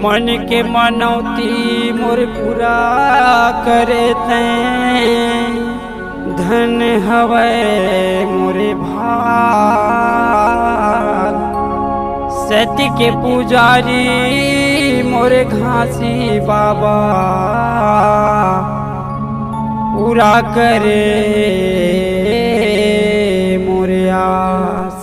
मन के मनौती मोर पूरा करे तैं धन हवै मोरे भाग। सत्य के पुजारी मोरे घासी बाबा पूरा करे मोरे आस।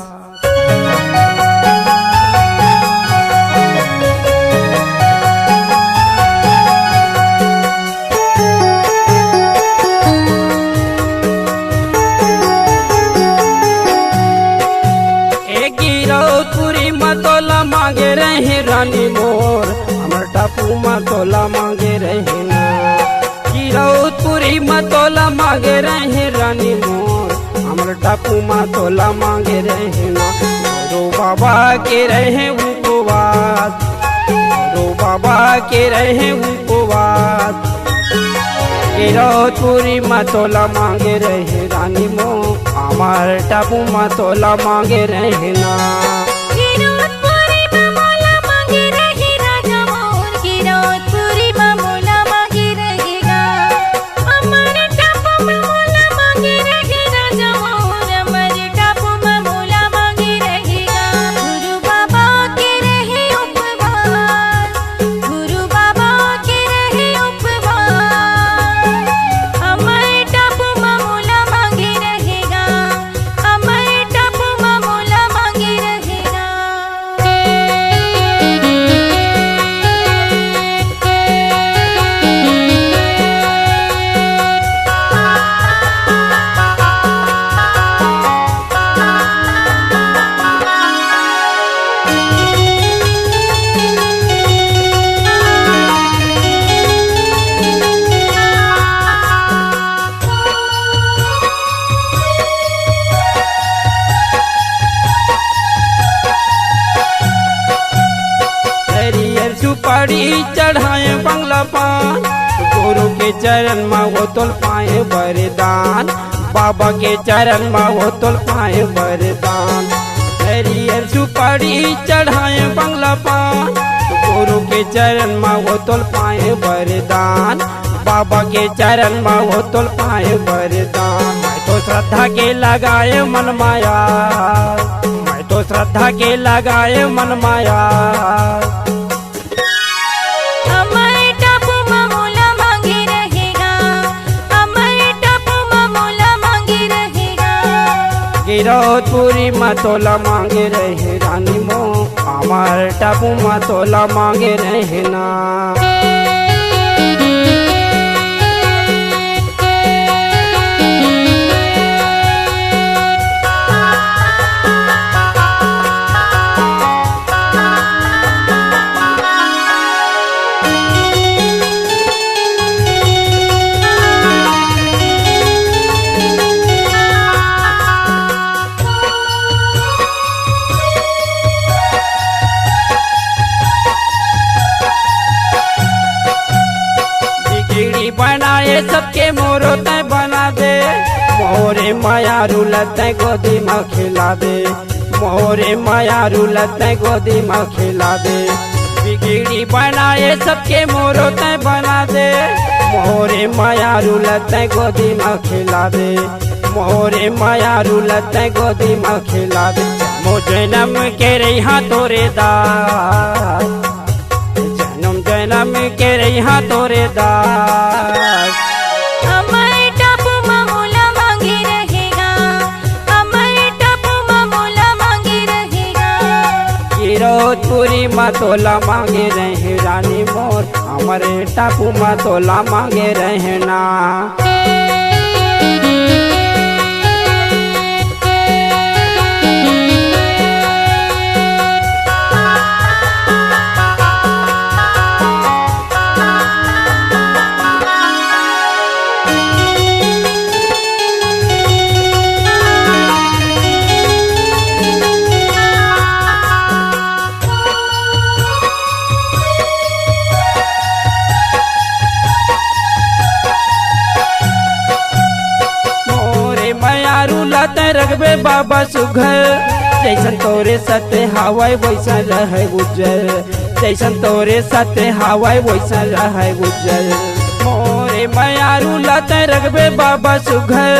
पूरी मतोला मांगे रहे रानी मोर हमर टापू मतोला मांगे रहे ना। पूरी मतोला मांगे रहे रानी मोर हमर टापू मतोला मांगे रहे ना। रो बाबा के रहे उपवास, रो बाबा के रहे उपवास। पूरी मतोला मांगे रहे रानी मोर हमार टापू मतोला मांगे रहे ना। सुपारी चढ़ाए बंगला पान गुरु के चरण में वो तोल पाए वरदान। बाबा के चरण में वो तोल पाए वरदान। हरियर सुपारी चढ़ाए बंगला पान गुरु के चरण में वो तोल पाए वरदान। बाबा के चरण में वो तोल पाए वरदान। मैं तो श्रद्धा के लगाए मन माया, मैं तो श्रद्धा के लगाए मन माया। पूरी मतोला मांगे रहे रानी मो हमार टापू मतोला मांगे रहे ना। बनाए सबके मोरो तय बना दे मोरे माया रुलत गोदी में खिला दे। मोरे माया रुलत गोदी में खिला दे। बिगड़ी बनाए सबके मोरो तय बना दे मोरे माया रुलत गोदी में खिला दे। मोरे माया रुलत गोदी में खिला दे। मो जन्म के रहा तोरे दास, जन्म जन्म के रहा तोरे दास। पूरी मतोला मांगे रहे रानी मोर हमारे टापू मतोला मांगे रहे ना। रखबे बाबा सुघर जैसन तोरे सते हवाई वैसा रहे गुजर। जैसन तोरे सत्य हवाई वैसा रहे उज्जल। मोरे मायारू लते रखबे बाबा सुघर,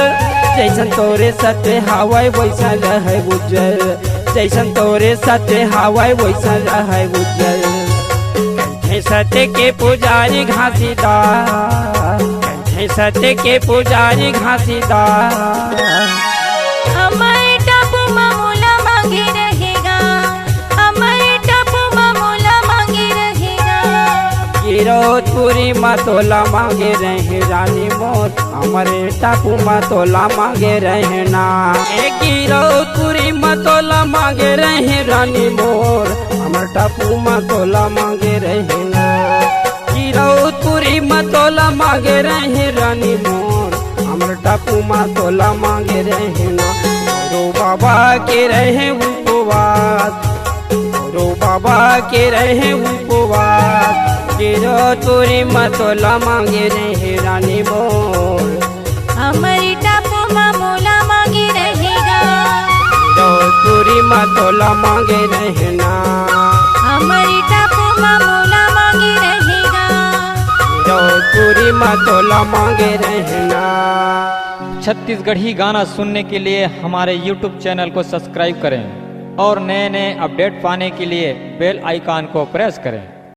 जैसन तोरे सत्य हवाई वैसा रहे उज्जल। जैसन तोरे सत्य हवाई वैसा रहे उज्जल। कंठे सत्य के पुजारी घासीदार, कंठे सत्य के पुजारी घासीदार। हमारे टापू मामूला मांगे रहेगा, हमारे टापू मामूला मांगे रहेगा। गिरौदपुरी मतोला मांगे रहे रानी मोर, हमारे टापू मतोला मांगे रहे ना। गिरौदपुरी मतोला मांगे रहे रानी मोर, हमारे टापू मतोला मांगे रहे ना। गिरौदपुरी मतोला मांगे रहे रानी मोर, हमारे टापू मतोला मांगे रहे ना। रो बाबा के रहे उपवास, रो बाबा के रहे उपवास। गिरौदपुरी मतोला मांगे रहे रानी मोर, हमारी टापू मामूला मांगे रहेगा। गिरौदपुरी मतोला मांगे रहे ना, हमारी टापू मामूला मांगे रहेगा। गिरौदपुरी मतोला मांगे रहे ना। छत्तीसगढ़ी गाना सुनने के लिए हमारे YouTube चैनल को सब्सक्राइब करें और नए नए अपडेट पाने के लिए बेल आइकन को प्रेस करें।